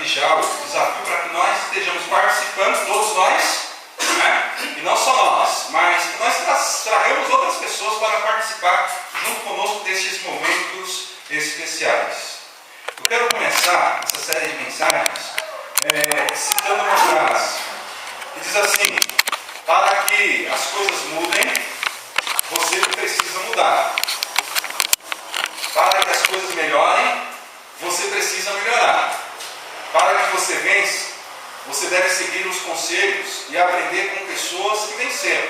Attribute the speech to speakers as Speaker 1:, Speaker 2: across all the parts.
Speaker 1: já o desafio para que nós estejamos participando, todos nós, né? E não só nós, mas que nós tragamos outras pessoas para participar junto conosco destes momentos especiais. Eu quero começar essa série de mensagens citando uma frase que diz assim: para que as coisas mudem, você precisa mudar. Para que as coisas melhorem, você precisa melhorar. Para que você vença, você deve seguir os conselhos e aprender com pessoas que venceram.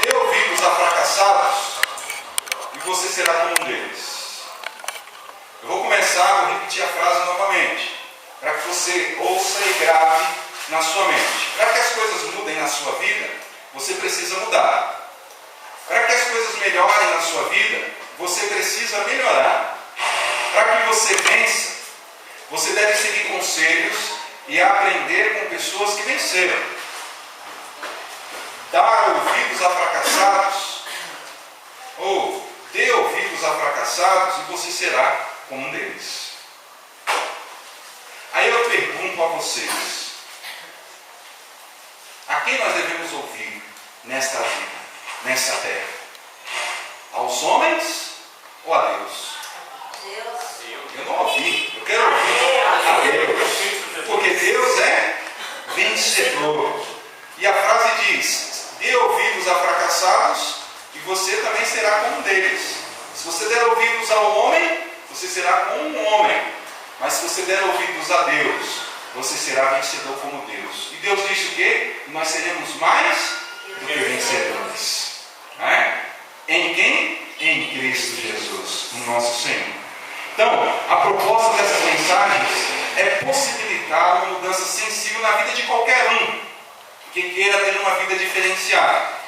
Speaker 1: Dê ouvidos a fracassados e você será como um deles. Eu vou repetir a frase novamente, para que você ouça e grave na sua mente. Para que as coisas mudem na sua vida, você precisa mudar. Para que as coisas melhorem na sua vida, você precisa melhorar. Para que você vença, você deve seguir conselhos e aprender com pessoas que venceram. Dar ouvidos a fracassados, ou dê ouvidos a fracassados e você será como um deles. Aí eu pergunto a vocês: a quem nós devemos ouvir nesta vida, nesta terra? Aos homens ou a Deus? Eu não ouvi, eu quero ouvir a Deus, porque Deus é vencedor. E a frase diz: dê ouvidos a fracassados e você também será como um deles. Se você der ouvidos ao homem, você será como um homem. Mas se você der ouvidos a Deus, você será vencedor como Deus. E Deus disse o quê? Nós seremos mais do que vencedores. Em quem? Em Cristo Jesus, o nosso Senhor. Então, a proposta dessas mensagens é possibilitar uma mudança sensível na vida de qualquer um que queira ter uma vida diferenciada.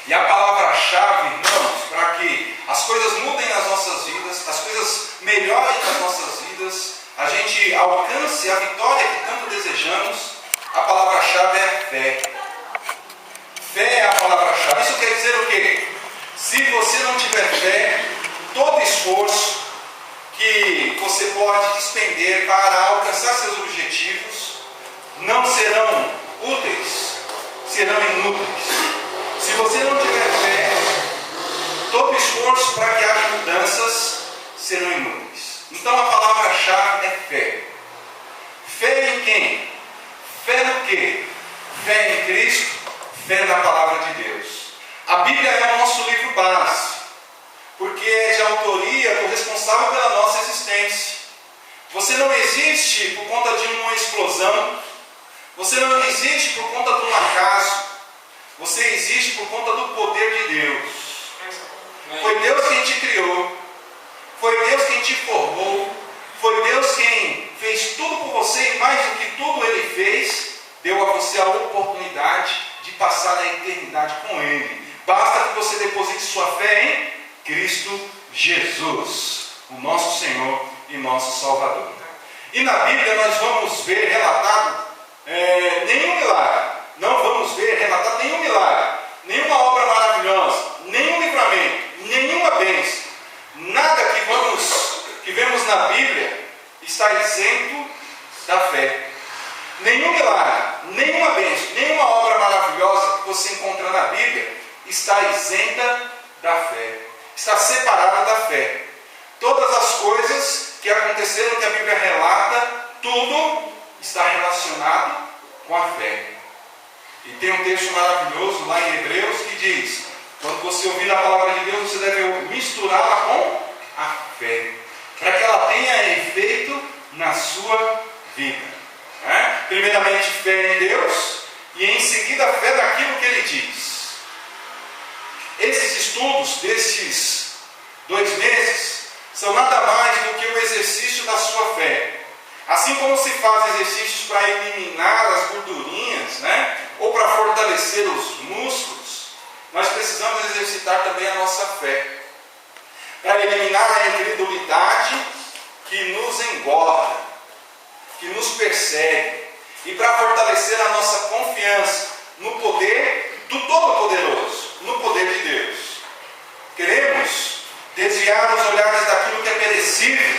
Speaker 1: E a palavra-chave, irmãos, para que as coisas mudem nas nossas vidas, as coisas melhorem nas nossas vidas, a gente alcance a vitória que tanto desejamos, a palavra-chave é a fé. Fé é a palavra-chave. Isso quer dizer o quê? Se você não tiver fé, todo esforço que você pode despender para alcançar seus objetivos não serão úteis, serão inúteis. Se você não tiver fé, todo esforço para que haja mudanças serão inúteis. Então a palavra-chave é fé. Fé em quem? Fé no quê? Fé em Cristo, fé na palavra de Deus. A Bíblia é o nosso livro base, porque é de autoria responsável pela nossa existência. Você não existe por conta de uma explosão, você não existe por conta de um acaso, você existe por conta do poder de Deus. Foi Deus quem te criou, foi Deus quem te formou, foi Deus quem fez tudo por você e mais do que tudo Ele fez, deu a você a oportunidade de passar a eternidade com Ele. Basta que você deposite sua fé em Cristo Jesus, o nosso Senhor e nosso Salvador. E na Bíblia nós vamos ver relatado nenhum milagre, não vamos ver relatado nenhum milagre, nenhuma obra maravilhosa, nenhum livramento, nenhuma bênção. Nada que vemos na Bíblia está isento da fé. Nenhum milagre, nenhuma bênção, nenhuma obra maravilhosa que você encontra na Bíblia está isenta da fé, está separada da fé. Todas as coisas que aconteceram, que a Bíblia relata, tudo está relacionado com a fé. E tem um texto maravilhoso lá em Hebreus que diz: quando você ouvir a palavra de Deus, você deve misturá-la com a fé, para que ela tenha efeito na sua vida. Primeiramente, fé em Deus, e em seguida, fé naquilo que Ele diz. Esses estudos desses 2 meses são nada mais do que o exercício da sua fé. Assim como se faz exercícios para eliminar as gordurinhas, ou para fortalecer os músculos, nós precisamos exercitar também a nossa fé, para eliminar a incredulidade que nos engorda, que nos persegue, e para fortalecer a nossa confiança no poder do Todo-Poderoso, no poder de Deus. Queremos desviar os olhares daquilo que é perecível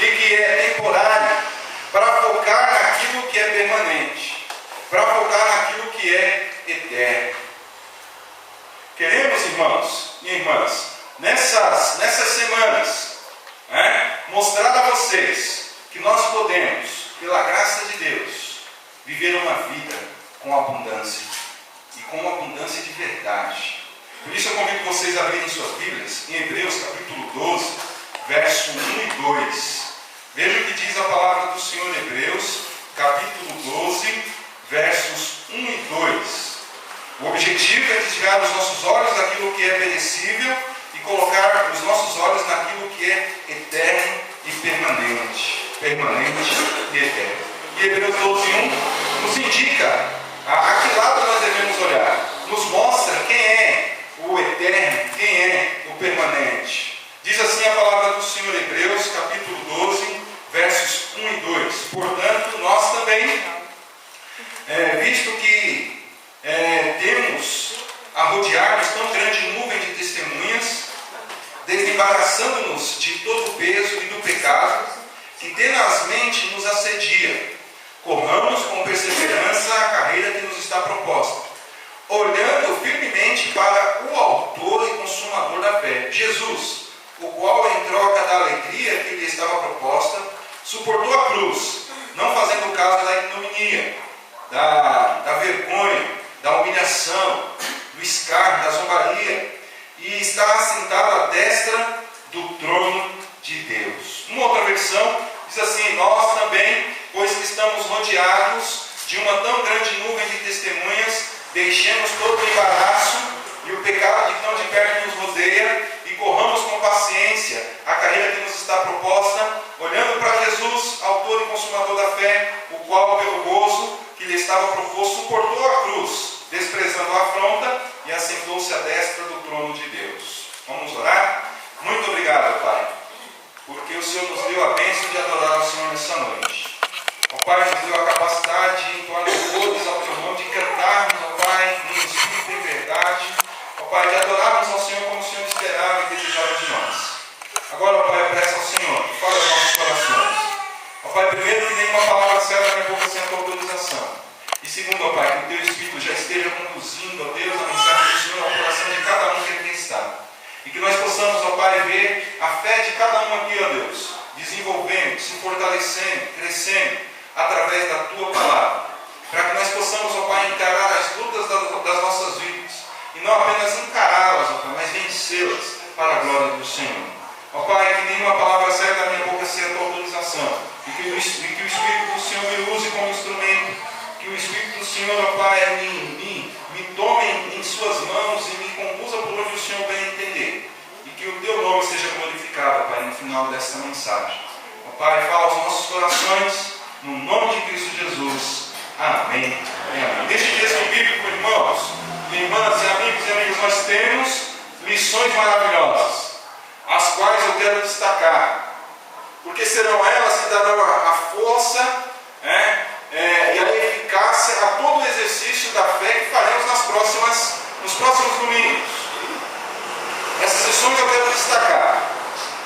Speaker 1: e que é temporário, para focar naquilo que é permanente, para focar naquilo que é eterno. Queremos, irmãos e irmãs, nessas semanas, mostrar a vocês que nós podemos, pela graça de Deus, viver uma vida com abundância, e com abundância de verdade. Por isso eu convido vocês a abrirem suas Bíblias em Hebreus capítulo 12, verso 1 e 2. Veja o que diz a palavra do Senhor em Hebreus, capítulo 12, versos 1 e 2. O objetivo é desviar os nossos olhos daquilo que é perecível e colocar os nossos olhos naquilo que é eterno e permanente. Permanente e eterno. E Hebreus 12, 1 nos indica a que lado nós devemos olhar. Nos mostra quem é o eterno, quem é o permanente. Diz assim a palavra do Senhor, Hebreus, capítulo 12, versos 1 e 2. Portanto, nós também, visto que temos a rodear-nos tão grande nuvem de testemunhas, desembaraçando-nos de todo o peso e do pecado, que tenazmente nos assedia, corramos com perseverança a carreira que nos está proposta, olhando firmemente para o autor e consumador da fé, Jesus, o qual, em troca da alegria que lhe estava proposta, suportou a cruz, não fazendo caso da ignominia, da vergonha, da humilhação, do escárnio, da zombaria, e está assentado à destra do trono de Deus. Uma outra versão diz assim: nós também, pois que estamos rodeados de uma tão grande nuvem de testemunhas, deixemos todo o embaraço e o pecado que tão de perto nos rodeia e corramos com paciência a carreira que nos está proposta, olhando para Jesus, autor e consumador da fé, o qual, pelo gozo que lhe estava proposto, suportou a cruz, desprezando a afronta, e assentou-se à destra do trono de Deus. Vamos orar? Muito obrigado, Pai, porque o Senhor nos deu a bênção de adorar o Senhor nessa noite. Ó Pai, nos deu a capacidade de entoar louvores ao Teu nome, de cantarmos, ó Pai, em espírito e em verdade, ó Pai, de adorarmos ao Senhor como o Senhor esperava e desejava de nós. Agora, ó Pai, eu peço ao Senhor que fale aos nossos corações. Ó Pai, primeiro, que nenhuma palavra saia da minha boca sem a Tua autorização. E segundo, ó Pai, que o Teu Espírito já esteja conduzindo, ó Deus, a mensagem do Senhor ao coração de cada um que aqui está. E que nós possamos, ó Pai, ver a fé de cada um aqui, ó Deus, desenvolvendo, se fortalecendo, crescendo, através da Tua palavra. Para que nós possamos, ó Pai, encarar as lutas das nossas vidas. E não apenas encará-las, ó Pai, mas vencê-las para a glória do Senhor. Ó Pai, que nenhuma palavra saia da minha boca sem a Tua autorização. E que o Espírito do Senhor me use como instrumento. Que o Espírito do Senhor, ó Pai, me tome em suas mãos e me conduza por onde o Senhor bem entender. E que o Teu nome seja glorificado, Pai, no final desta mensagem. Ó Pai, fala aos nossos corações, no nome de Cristo Jesus. Amém. Amém. Neste texto bíblico, irmãos, irmãs e amigos, nós temos lições maravilhosas, as quais eu quero destacar, porque serão elas que darão a força, e a eficácia a todo o exercício da fé que faremos nos próximos domingos. Essas lições eu quero destacar.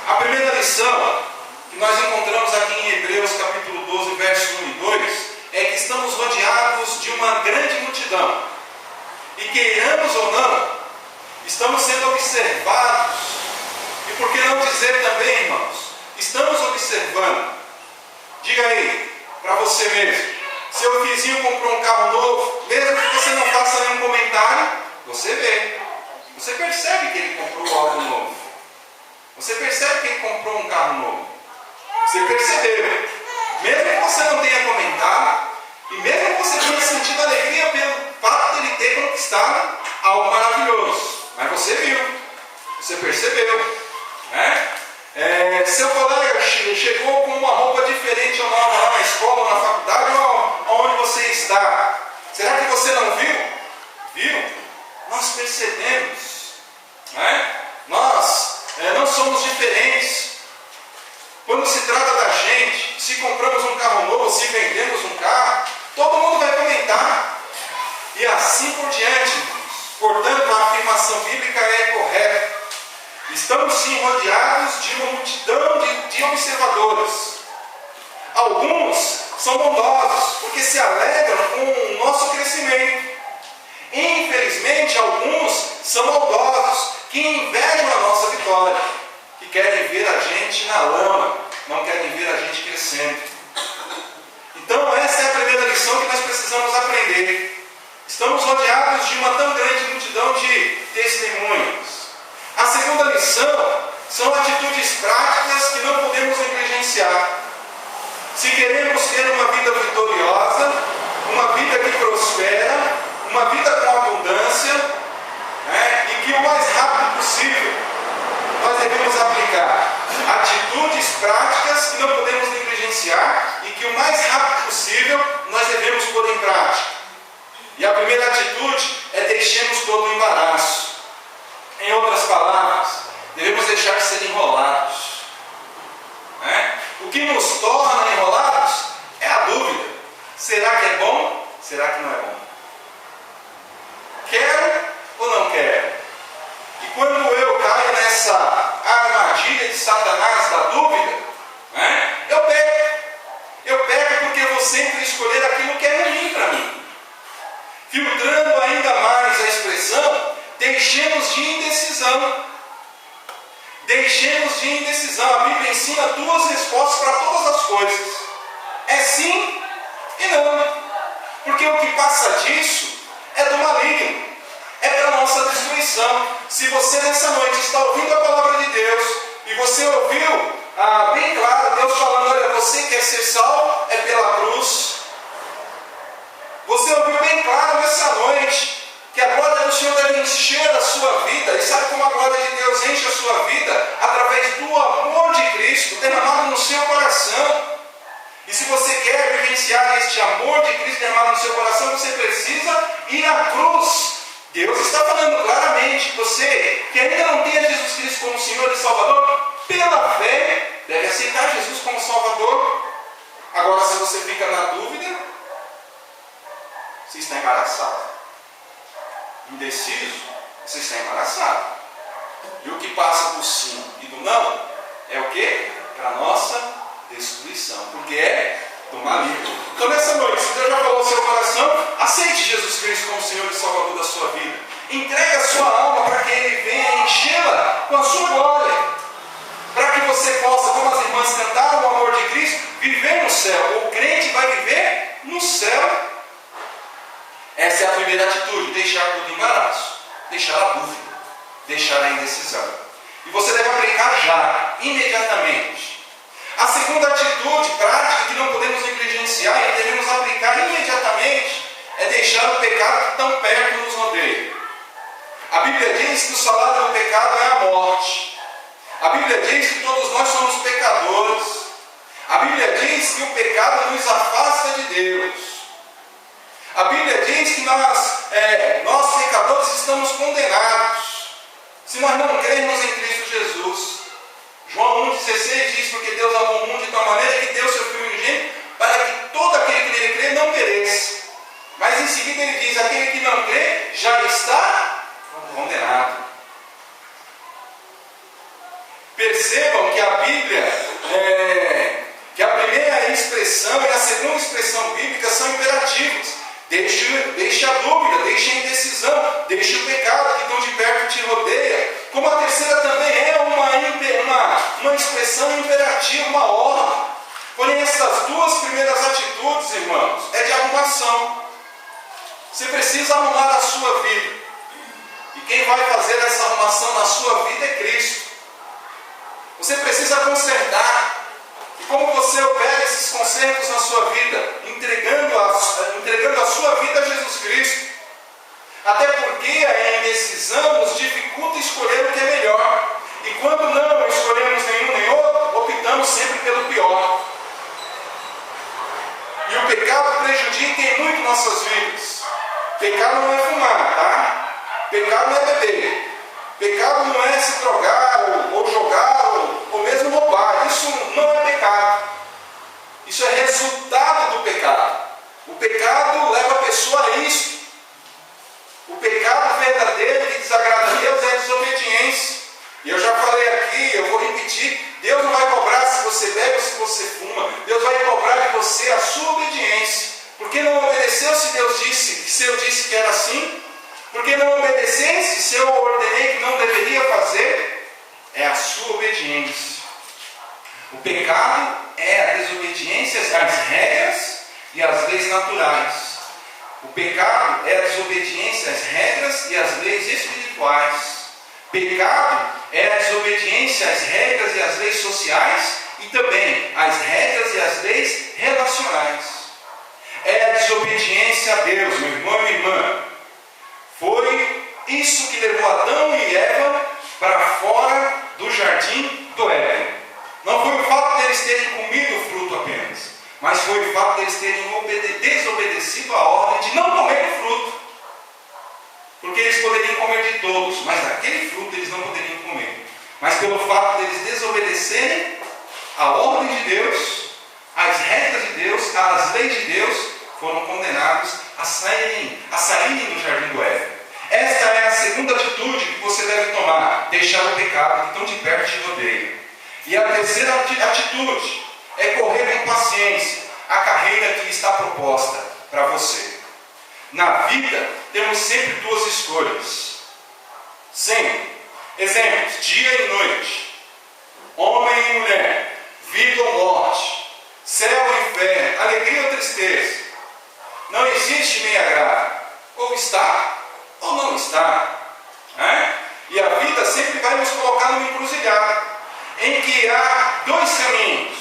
Speaker 1: A primeira lição que nós encontramos aqui em Hebreus capítulo 12, versos 1 e 2, é que estamos rodeados de uma grande multidão. E queiramos ou não, estamos sendo observados. E por que não dizer também, irmãos, estamos observando. Diga aí, para você mesmo. Seu vizinho comprou um carro novo, mesmo que você não faça nenhum comentário, você vê. Você percebe que ele comprou algo novo. Você percebe que ele comprou um carro novo. Você percebeu. Mesmo que você não tenha comentado, e mesmo que você tenha sentido alegria pelo fato de ele ter conquistado algo maravilhoso. Mas você viu. Você percebeu. Seu colega chegou com uma roupa diferente ou nova lá na escola, ou na faculdade, ou onde você está. Será que você não viu? Viu? Nós percebemos. Nós não somos diferentes. Quando se trata da gente, se compramos um carro novo, se vendemos um carro, todo mundo vai comentar. E assim por diante. Portanto, a afirmação bíblica é correta. Estamos sim rodeados de uma multidão de observadores. são bondosos, porque se alegram com o nosso crescimento. Infelizmente, alguns são maldosos, que invejam a nossa vitória, que querem ver a gente na lama, não querem ver a gente crescendo. Então, essa é a primeira lição que nós precisamos aprender. Estamos rodeados de uma tão grande multidão de testemunhas. A segunda lição são atitudes práticas que não podemos negligenciar. Se queremos ter uma vida vitoriosa, uma vida que prospera, uma vida com abundância, e que o mais rápido possível nós devemos aplicar atitudes práticas que não podemos negligenciar e que o mais rápido possível nós devemos pôr em prática. E a primeira atitude é deixemos todo o embaraço. Em outras palavras, devemos deixar de ser enrolados. O que nos torna enrolados é a dúvida. Será que é bom? Será que não é bom? Quero ou não quero? E quando eu caio nessa armadilha de Satanás da dúvida, eu peco. Eu peco porque vou sempre escolher aquilo que é ruim para mim. Filtrando ainda mais a expressão, deixemos de indecisão. Deixemos de indecisão. A Bíblia ensina duas respostas para todas as coisas. É sim e não. Porque o que passa disso é do maligno. É para a nossa destruição. Se você nessa noite está ouvindo a palavra de Deus e você ouviu bem claro Deus falando, olha, você quer ser salvo, é pela cruz. Você ouviu bem claro nessa noite que a glória do Senhor deve encher a sua vida. E sabe como a glória de Deus enche a sua vida? Através do amor de Cristo derramado no seu coração. E se você quer vivenciar este amor de Cristo derramado no seu coração, você precisa ir à cruz. Deus está falando claramente, você que ainda não tem Jesus Cristo como Senhor e Salvador, pela fé, deve aceitar Jesus como Salvador. Agora, se você fica na dúvida, você está embaraçado. Indeciso, você está embaraçado. E o que passa por sim e do não é o que? Para a nossa destruição, porque é do maligno. Então nessa noite, se Deus já falou ao seu coração, aceite Jesus Cristo como Senhor e Salvador da sua vida. Entregue a sua alma para que Ele venha enchê-la com a sua glória. Para que você possa, como as irmãs cantaram, o amor de Cristo, viver no céu. O crente vai viver no céu. Essa é a primeira atitude, deixar todo embaraço, deixar a dúvida, deixar a indecisão. E você deve aplicar já, imediatamente. A segunda atitude prática que não podemos negligenciar e devemos aplicar imediatamente é deixar o pecado que tão perto nos rodeia. A Bíblia diz que o salário do pecado é a morte. A Bíblia diz que todos nós somos pecadores. A Bíblia diz que o pecado nos afasta de Deus. A Bíblia diz que nós pecadores estamos condenados se nós não crermos em Cristo Jesus. João 1,16 diz, porque Deus amou o mundo de tal maneira que deu seu Filho unigênito para que todo aquele que nele crê não pereça. Mas em seguida ele diz, aquele que não crê já está condenado. Percebam que a Bíblia, que a primeira expressão e a segunda expressão bíblica são imperativos. Deixe a dúvida, deixe a indecisão, deixe o pecado que tão de perto te rodeia. Como a terceira também é uma expressão imperativa, uma ordem. Porém, essas duas primeiras atitudes, irmãos, é de arrumação. Você precisa arrumar a sua vida. E quem vai fazer essa arrumação na sua vida é Cristo. Você precisa consertar. E como você opera esses consertos na sua vida? Entregando a sua vida a Jesus Cristo. Até porque a indecisão nos dificulta escolher o que é melhor. E quando não escolhemos nenhum nem outro, optamos sempre pelo pior. E o pecado prejudica em muito nossas vidas. Pecado não é fumar, tá? Pecado não é beber. Pecado não é se drogar, ou jogar, ou mesmo roubar. Isso não é pecado. Isso é resultado do pecado. O pecado leva a pessoa a isso. O pecado verdadeiro que desagrada a Deus é a desobediência. E eu já falei aqui, eu vou repetir, Deus não vai cobrar se você bebe ou se você fuma. Deus vai cobrar de você a sua obediência. Porque não obedeceu se eu disse que era assim? Porque não obedecesse se eu ordenei que não deveria fazer? É a sua obediência. O pecado é a desobediência às regras e às leis naturais. O pecado é a desobediência às regras e às leis espirituais. Pecado é a desobediência às regras e às leis sociais e também às regras e às leis relacionais. É a desobediência a Deus, meu irmão e minha irmã. Foi isso que levou Adão e Eva para fora do jardim do Éden. Não foi o fato de eles terem comido o fruto apenas, mas foi o fato de eles terem desobedecido a ordem de não comer o fruto. Porque eles poderiam comer de todos, mas daquele fruto eles não poderiam comer. Mas pelo fato de eles desobedecerem a ordem de Deus, as regras de Deus, as leis de Deus, foram condenados a saírem do jardim do Éden. Esta é a segunda atitude que você deve tomar: deixar o pecado que tão de perto te rodeia. E a terceira atitude é correr com paciência a carreira que está proposta para você. Na vida, temos sempre duas escolhas. Sempre. Exemplos: dia e noite, homem e mulher, vida ou morte, céu ou inferno, alegria ou tristeza. Não existe meia-grade. Ou está, ou não está. E a vida sempre vai nos colocar numa encruzilhada, em que há dois caminhos.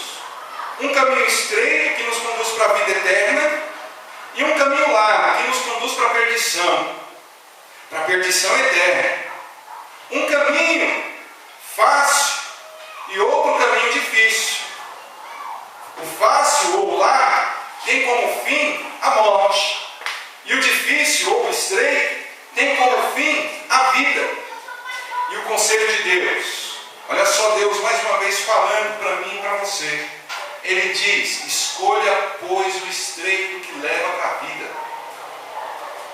Speaker 1: Um caminho estreito que nos conduz para a vida eterna, e um caminho largo que nos conduz para a perdição eterna. Um caminho fácil e outro caminho difícil. O fácil ou o largo tem como fim a morte, e o difícil ou o estreito tem como fim a vida. E o conselho de Deus, olha só Deus mais uma vez falando para mim e para você. Ele diz: escolha, pois, o estreito que leva para a vida.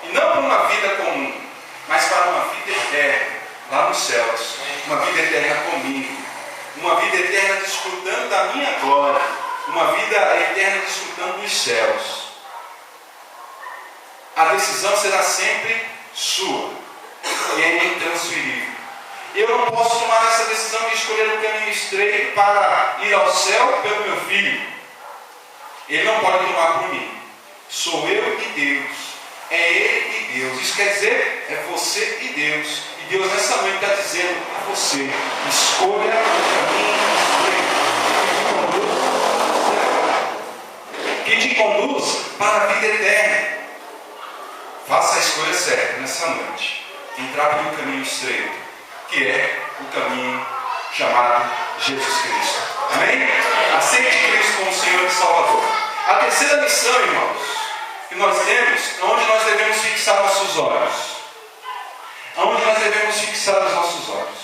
Speaker 1: E não para uma vida comum, mas para uma vida eterna, lá nos céus. Uma vida eterna comigo. Uma vida eterna desfrutando da minha glória. Uma vida eterna desfrutando dos céus. A decisão será sempre sua. E é intransferível. Eu não posso tomar essa decisão de escolher um caminho estreito para ir ao céu pelo meu filho. Ele não pode tomar por mim. Sou eu e Deus. É ele e Deus. Isso quer dizer, é você e Deus. E Deus nessa noite está dizendo a você: escolha o caminho estreito que te conduz para a vida eterna. Faça a escolha certa nessa noite. Entrar pelo caminho estreito, que é o caminho chamado Jesus Cristo. Amém? Aceite Cristo como Senhor e Salvador. A terceira lição, irmãos, que nós temos, onde nós devemos fixar nossos olhos. Onde nós devemos fixar os nossos olhos.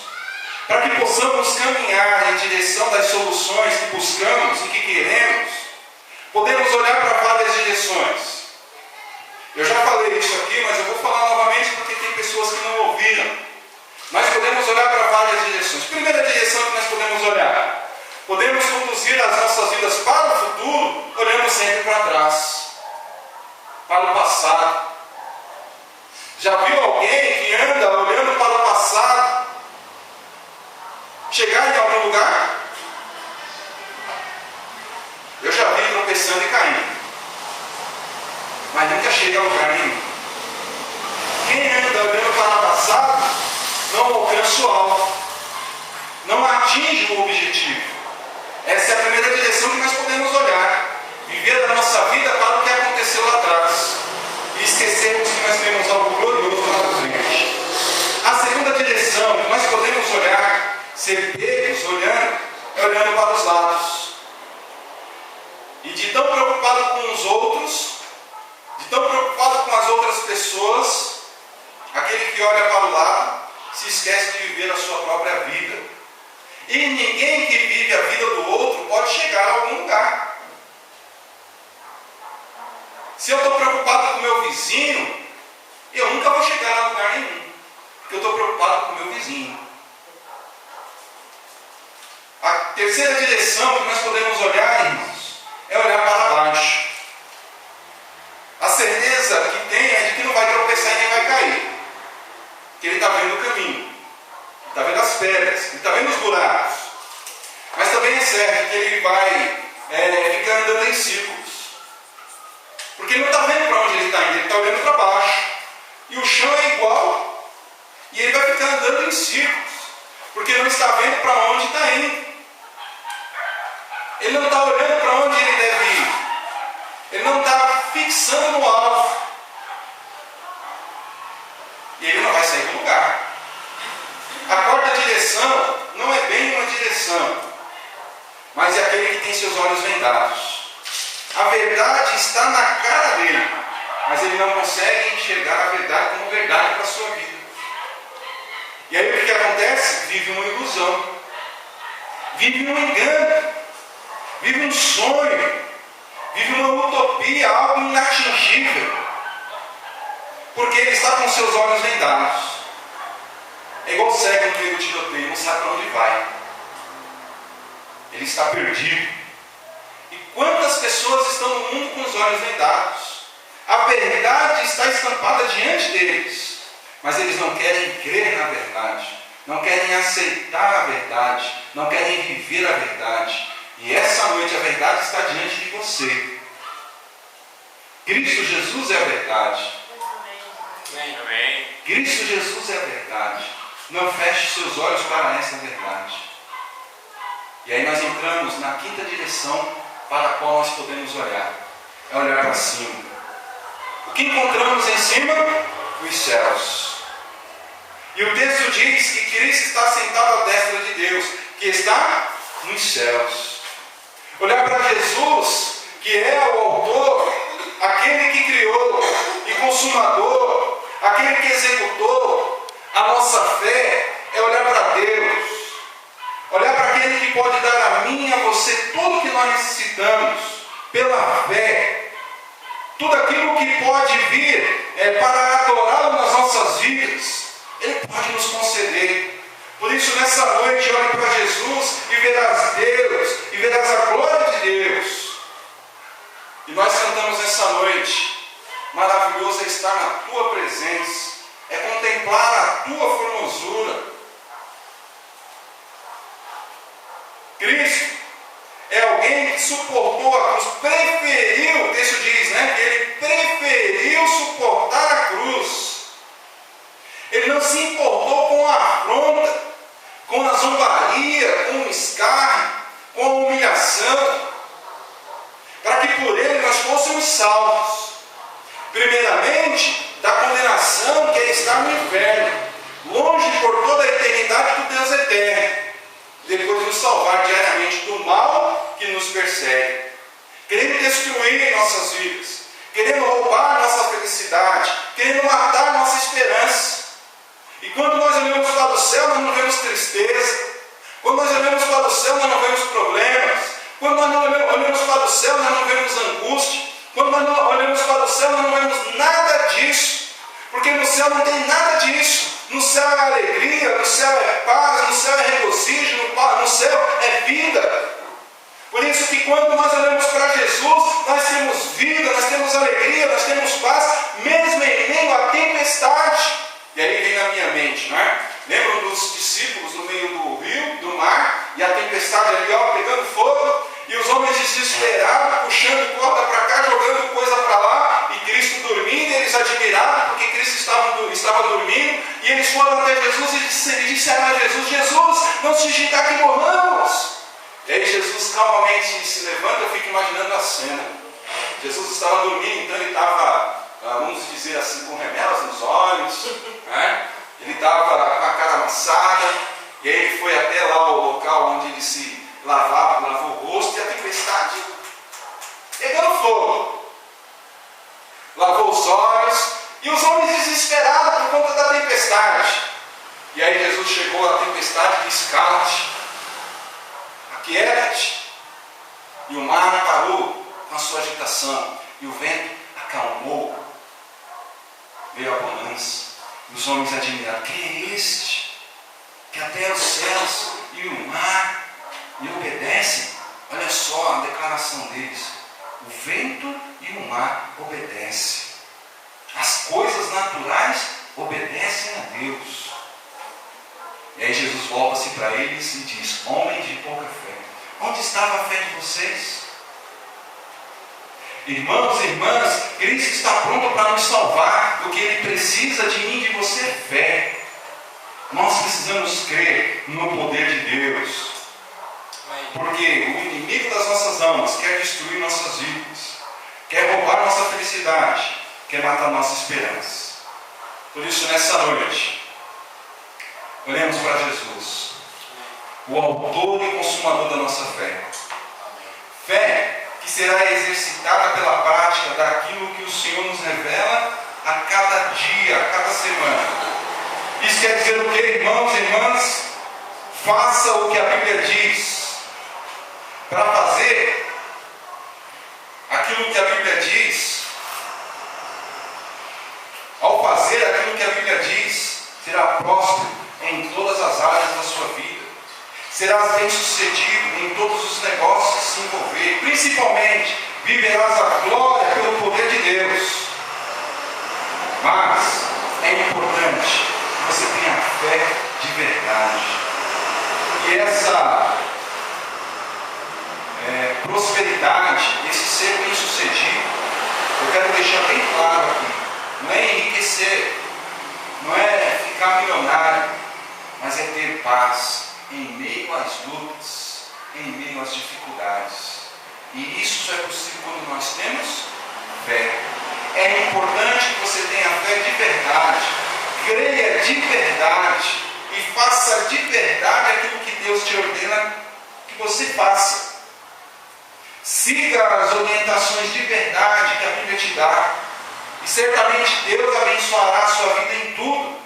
Speaker 1: Para que possamos caminhar em direção das soluções que buscamos e que queremos, podemos olhar para várias direções. Eu já falei isso aqui, mas eu vou falar novamente porque tem pessoas que não ouviram. Nós podemos olhar para várias direções. Primeira direção que nós podemos olhar: podemos conduzir as nossas vidas para o futuro, olhando sempre para trás, para o passado. Já viu alguém que anda olhando para o passado chegar em algum lugar? Eu já vi tropeçando e caindo, mas nunca chega a lugar nenhum. Quem anda olhando para o passado não alcança o alvo, não atinge o objetivo. Essa é a primeira direção que nós podemos olhar. Viver a nossa vida para o que aconteceu lá atrás e esquecermos que nós temos algo glorioso lá na frente. A segunda direção que nós podemos olhar, ser pegos olhando para os lados. E de tão preocupado com os outros, de tão preocupado com as outras pessoas, aquele que olha para o lado se esquece de viver a sua própria vida. E ninguém que vive a vida do outro pode chegar a algum lugar. Se eu estou preocupado com o meu vizinho, eu nunca vou chegar a lugar nenhum, porque eu estou preocupado com o meu vizinho. A terceira direção que nós podemos olhar, irmãos, é olhar para baixo. em círculos. Porque ele não está vendo para onde ele está indo, ele está olhando para baixo. E o chão é igual. E ele vai ficar andando em círculos. Porque não está vendo para onde está indo. Ele não está olhando para onde ele deve ir. Ele não está fixando no alvo. E ele não vai sair do lugar. A quarta direção não é bem uma direção, mas é aquele que tem seus olhos vendados. A verdade está na cara dele, mas ele não consegue enxergar a verdade como verdade para a sua vida. E aí o que acontece? Vive uma ilusão, vive um engano, vive um sonho, vive uma utopia, algo inatingível, porque ele está com seus olhos vendados. É igual o cego no meio do tiroteio, não sabe para onde vai. Ele está perdido. E quantas pessoas estão no mundo com os olhos vendados? A verdade está estampada diante deles, mas eles não querem crer na verdade, não querem aceitar a verdade, não querem viver a verdade. E essa noite a verdade está diante de você. Cristo Jesus é a verdade.
Speaker 2: Amém.
Speaker 1: Cristo Jesus é a verdade. Não feche seus olhos para essa verdade. E aí nós entramos na quinta direção para a qual nós podemos olhar. É olhar para cima. O que encontramos em cima? Os céus. E o texto diz que Cristo está sentado à destra de Deus, que está nos céus. Olhar para Jesus, que é o autor, aquele que criou e consumador, aquele que executou a nossa fé, é olhar para Deus. Olhar para aquele que pode dar a mim e a você tudo o que nós necessitamos pela fé. Tudo aquilo que pode vir para adorá-lo nas nossas vidas, Ele pode nos conceder. Por isso, nessa noite, olhe para Jesus e verás Deus, e verás a glória de Deus. E nós cantamos nessa noite: maravilhoso é estar na Tua presença, é contemplar a Tua formosura. Cristo é alguém que suportou a cruz, preferiu, o texto diz, que Ele preferiu suportar a cruz. Ele não se importou com a afronta, com a zombaria, com o escárnio, com a humilhação, para que por Ele nós fôssemos salvos. Primeiramente, da condenação que é estar no inferno, longe por toda a eternidade do Deus eterno. Depois nos salvar diariamente do mal que nos persegue, querendo destruir nossas vidas, querendo roubar nossa felicidade, querendo matar nossa esperança. E quando nós olhamos para o céu, nós não vemos tristeza. Quando nós olhamos para o céu, nós não vemos problemas. Quando nós olhamos para o céu, nós não vemos angústia. Quando nós olhamos para o céu, nós não vemos nada disso, porque no céu não tem nada disso. No céu é alegria, no céu é paz, no céu é regozijo, no céu é vida. Por isso que quando nós olhamos para Jesus, nós temos vida, nós temos alegria, nós temos paz, mesmo em meio à tempestade. E aí vem na minha mente, não é? Lembram dos discípulos no meio do rio, do mar, e a tempestade ali, pegando fogo, e os homens desesperados, puxando corda para cá, jogando coisa para lá, e Cristo dormindo, e eles admiraram, porque Cristo estava dormindo, e eles foram até Jesus e disseram a Jesus: Jesus, não se digitar que morramos. E aí Jesus calmamente se levanta. Eu fico imaginando a cena. Jesus estava dormindo, então ele estava, vamos dizer assim, com remelas nos olhos, né? Ele estava com a cara amassada, e aí ele foi até lá o local onde ele se lavou o rosto, e a tempestade pegando fogo. Lavou os olhos, e os homens desesperados por conta da tempestade. E aí Jesus chegou à tempestade e disse: cala-te, aquieta-te. E o mar parou com a sua agitação, e o vento acalmou. Veio a bonança. E os homens admiraram: quem é este que até os céus e o mar lhe obedecem? Olha só a declaração deles: o vento e o mar obedecem. As coisas naturais obedecem a Deus. E aí Jesus volta-se para eles e diz: homens de pouca fé, onde estava a fé de vocês? Irmãos e irmãs, Cristo está pronto para nos salvar. O que Ele precisa de mim e de você é fé. Nós precisamos crer no poder de Deus. Porque o inimigo das nossas almas quer destruir nossas vidas, quer roubar nossa felicidade, quer matar nossa esperança. Por isso, nessa noite, olhemos para Jesus, o autor e consumador da nossa fé. Fé que será exercitada pela prática daquilo que o Senhor nos revela a cada dia, a cada semana. Isso quer dizer o que, irmãos e irmãs? Faça o que a Bíblia diz. Para fazer aquilo que a Bíblia diz, ao fazer aquilo que a Bíblia diz, será próspero em todas as áreas da sua vida. Serás bem-sucedido em todos os negócios que se envolver. Principalmente, viverás a glória pelo poder de Deus. Mas é importante que você tenha fé de verdade. E essa prosperidade, esse ser bem-sucedido, eu quero deixar bem claro aqui, não é enriquecer, não é ficar milionário, mas é ter paz em meio às lutas, em meio às dificuldades. E isso só é possível quando nós temos fé. É importante que você tenha fé de verdade, creia de verdade e faça de verdade aquilo que Deus te ordena que você faça. Siga as orientações de verdade que a Bíblia te dá. E certamente Deus abençoará a sua vida em tudo.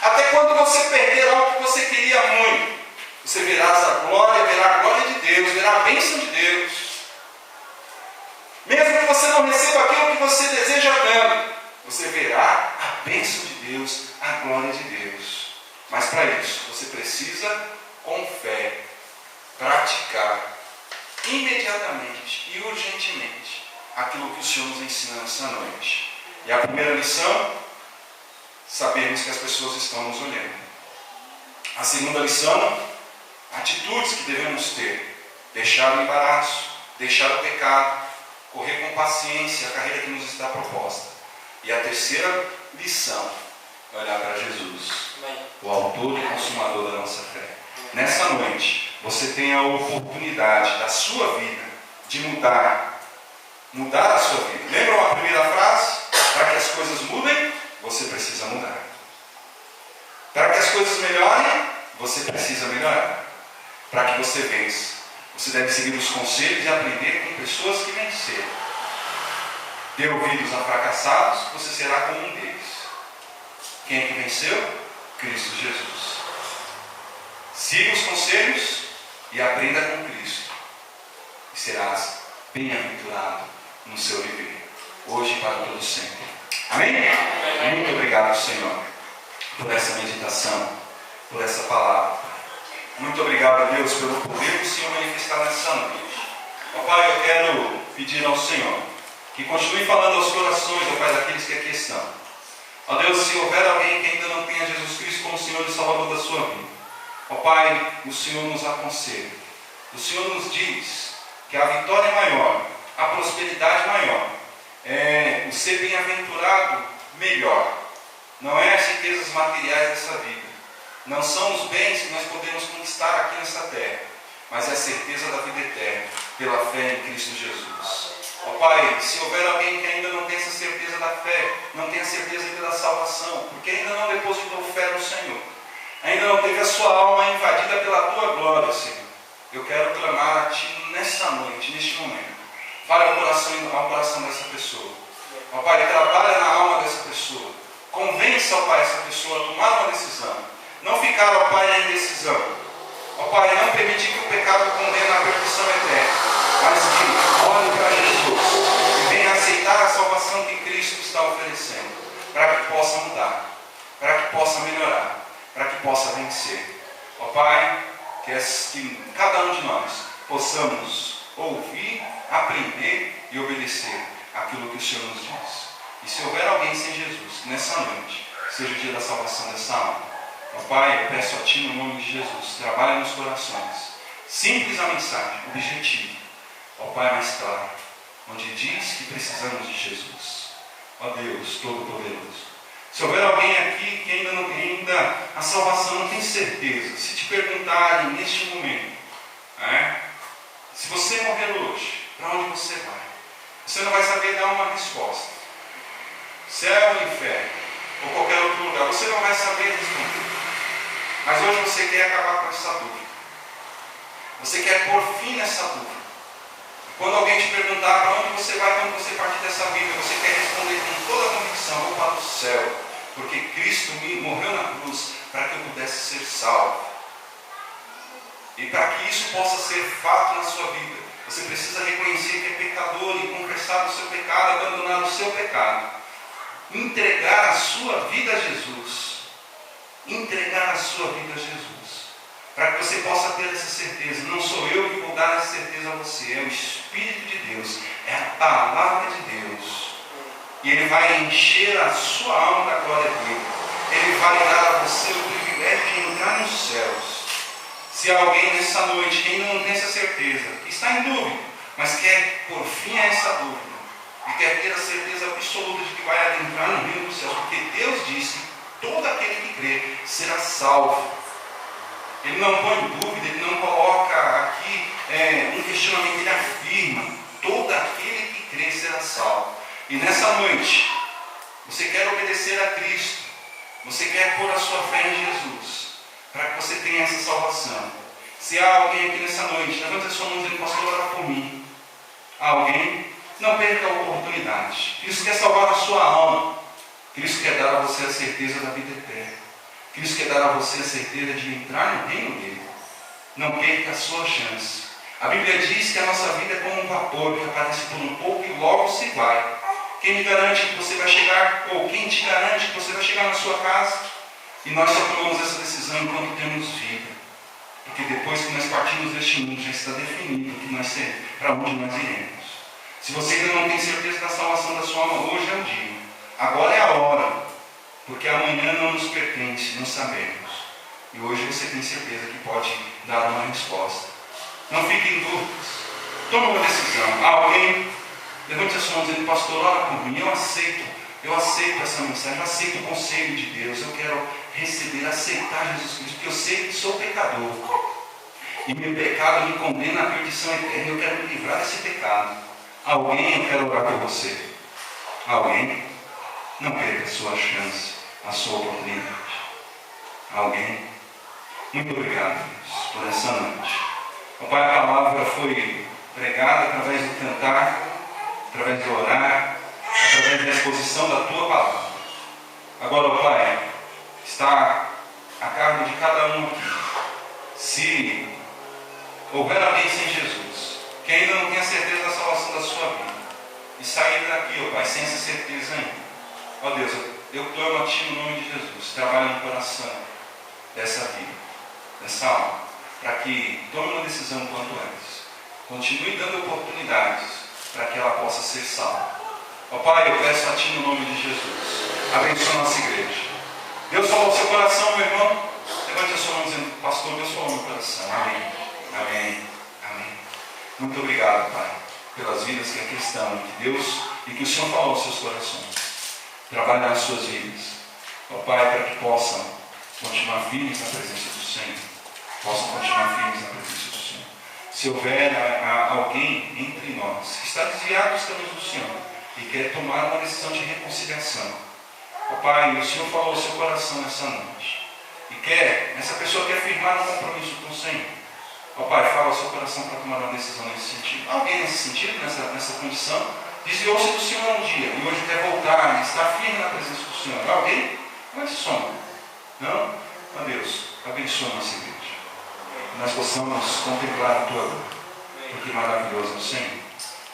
Speaker 1: Até quando você perder algo que você queria muito, você verá a glória de Deus, verá a bênção de Deus. Mesmo que você não receba aquilo que você deseja tanto, você verá a bênção de Deus, a glória de Deus. Mas para isso, você precisa, com fé, praticar imediatamente e urgentemente aquilo que o Senhor nos ensina nessa noite. E a primeira lição, sabermos que as pessoas estão nos olhando. A segunda lição, atitudes que devemos ter: deixar o embaraço, deixar o pecado, correr com paciência a carreira que nos está proposta. E a terceira lição, olhar para Jesus, o autor e consumador da nossa fé. Nessa noite, você tem a oportunidade da sua vida de mudar a sua vida. Lembram a primeira frase? Para que as coisas mudem, você precisa mudar. Para que as coisas melhorem, você precisa melhorar. Para que você vença, você deve seguir os conselhos e aprender com pessoas que venceram. Dê ouvidos a fracassados, você será como um deles. Quem é que venceu? Cristo Jesus. Siga os conselhos e aprenda com Cristo. E serás bem-aventurado no seu viver, hoje e para todo sempre. Amém? Muito obrigado, Senhor, por essa meditação, por essa palavra. Muito obrigado, Deus, pelo poder do Senhor manifestar nessa noite. Ó Pai, eu quero pedir ao Senhor que continue falando aos corações, ó Pai, daqueles que aqui estão. Ó Deus, se houver alguém que ainda não tenha Jesus Cristo como Senhor e Salvador da sua vida, ó Pai, o Senhor nos aconselha. O Senhor nos diz que a vitória é maior, a prosperidade maior, é o ser bem-aventurado melhor. Não é as riquezas materiais dessa vida, não são os bens que nós podemos conquistar aqui nessa terra, mas é a certeza da vida eterna, pela fé em Cristo Jesus. Ó Pai, se houver alguém que ainda não tem essa certeza da fé, não tem a certeza ainda da salvação, porque ainda não depositou fé no Senhor, ainda não teve a sua alma invadida pela Tua glória, Senhor, eu quero clamar a Ti nesta noite, neste momento. Fale ao coração dessa pessoa. Ó Pai, trabalha na alma dessa pessoa. Convença, ó Pai, essa pessoa a tomar uma decisão. Não ficar, ó Pai, na indecisão. Ó Pai, não permitir que o pecado condene a perdição eterna, mas que olhe para Jesus e venha aceitar a salvação que Cristo está oferecendo, para que possa mudar, para que possa melhorar, para que possa vencer. Ó Pai, que cada um de nós possamos ouvir, aprender e obedecer aquilo que o Senhor nos diz. E se houver alguém sem Jesus, nessa noite, seja o dia da salvação dessa alma. Ó Pai, eu peço a Ti no nome de Jesus, trabalha nos corações. Simples a mensagem, objetivo. Ó Pai, mais claro. onde diz que precisamos de Jesus. Ó Deus Todo-Poderoso. Se houver alguém aqui que ainda não tem a salvação, não tem certeza, se te perguntarem neste momento, se você morrer hoje, para onde você vai? Você não vai saber dar uma resposta. Céu ou inferno, ou qualquer outro lugar, você não vai saber responder. Mas hoje você quer acabar com essa dúvida. Você quer pôr fim nessa dúvida. Quando alguém te perguntar para onde você vai quando você partir dessa vida, você quer responder com toda a convicção: vou para o céu, porque Cristo morreu na cruz para que eu pudesse ser salvo. E para que isso possa ser fato na sua vida, você precisa reconhecer que é pecador e confessar o seu pecado, abandonar o seu pecado, entregar a sua vida a Jesus, entregar a sua vida a Jesus, para que você possa ter essa certeza. Não sou eu que vou dar essa certeza a você, é o Espírito de Deus, é a palavra de Deus, e Ele vai encher a sua alma da glória dele. Ele vai dar a você o privilégio de entrar nos céus. Se há alguém nessa noite que ainda não tem essa certeza, que está em dúvida, mas quer pôr fim a essa dúvida, e quer ter a certeza absoluta de que vai adentrar no reino dos céus, porque Deus disse que todo aquele que crê será salvo. Ele não põe dúvida, ele não coloca aqui um questionamento, ele afirma: todo aquele que crê será salvo. E nessa noite, você quer obedecer a Cristo, você quer pôr a sua fé em Jesus, para que você tenha essa salvação. Se há alguém aqui nessa noite, levante a sua mão dizendo: pastor, ora por mim. Há alguém? Não perca a oportunidade. Cristo quer salvar a sua alma. Cristo quer dar a você a certeza da vida eterna. Cristo quer dar a você a certeza de entrar no reino dele. Não perca a sua chance. A Bíblia diz que a nossa vida é como um vapor que aparece por um pouco e logo se vai. Quem me garante que você vai chegar, ou quem te garante que você vai chegar na sua casa? E nós só tomamos essa decisão enquanto temos vida. Porque depois que nós partimos deste mundo, já está definido que nós seremos, para onde nós iremos. Se você ainda não tem certeza da salvação da sua alma, hoje é o dia. Agora é a hora. Porque amanhã não nos pertence, não sabemos. E hoje você tem certeza que pode dar uma resposta. Não fique em dúvidas. Tome uma decisão. Alguém, levante a sua mão dizendo: pastor, ora por mim. Eu aceito essa mensagem, eu aceito o conselho de Deus. Eu quero receber, aceitar Jesus Cristo, porque eu sei que sou pecador. E meu pecado me condena à perdição eterna. Eu quero me livrar desse pecado. Alguém, eu quero orar por você. Alguém? Não perca a sua chance, a sua oportunidade. Alguém? Muito obrigado, Deus, por essa noite. Ó Pai, a palavra foi pregada através do cantar, através do orar, através da exposição da Tua palavra. Agora, ó Pai, está a cargo de cada um aqui. Se houver alguém sem Jesus, que ainda não tem a certeza da salvação da sua vida, e sair daqui, ó Pai, sem essa certeza ainda, ó Deus, eu clamo a Ti no nome de Jesus. Trabalha no coração dessa vida, dessa alma, para que tome uma decisão quanto antes. Continue dando oportunidades para que ela possa ser salva. Ó Pai, eu peço a Ti no nome de Jesus. Abençoa a nossa igreja. Deus falou ao seu coração, meu irmão. Levante a sua mão dizendo: pastor, Deus falou ao meu coração. Amém. Amém. Amém. Muito obrigado, Pai, pelas vidas que aqui estão. Que Deus e que o Senhor falou aos seus corações. Trabalhe nas suas vidas. Ó Pai, para que possam continuar firmes na presença do Senhor. Possam continuar firmes na presença do Senhor. Se houver alguém entre nós que está desviado dos caminhos do Senhor e quer tomar uma decisão de reconciliação, ó Pai, o Senhor falou ao seu coração nessa noite. E essa pessoa quer firmar um compromisso com o Senhor. Ó Pai, fala ao seu coração para tomar uma decisão nesse sentido. Alguém nesse sentido, nessa condição, desviou-se do Senhor um dia e hoje quer voltar, está firme na presença do Senhor. Alguém? Não é esse som. Não? Ó Deus, abençoa a nossa igreja. Que nós possamos contemplar a Tua glória. Porque maravilhoso é o Senhor.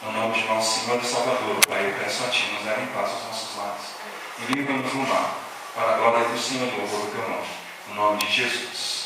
Speaker 1: No nome de nosso Senhor e Salvador, Pai, eu peço a Ti, nos leve em paz os nossos lares. E livra-nos do mal, para a glória do Senhor e o louvor do Teu nome. No nome de Jesus.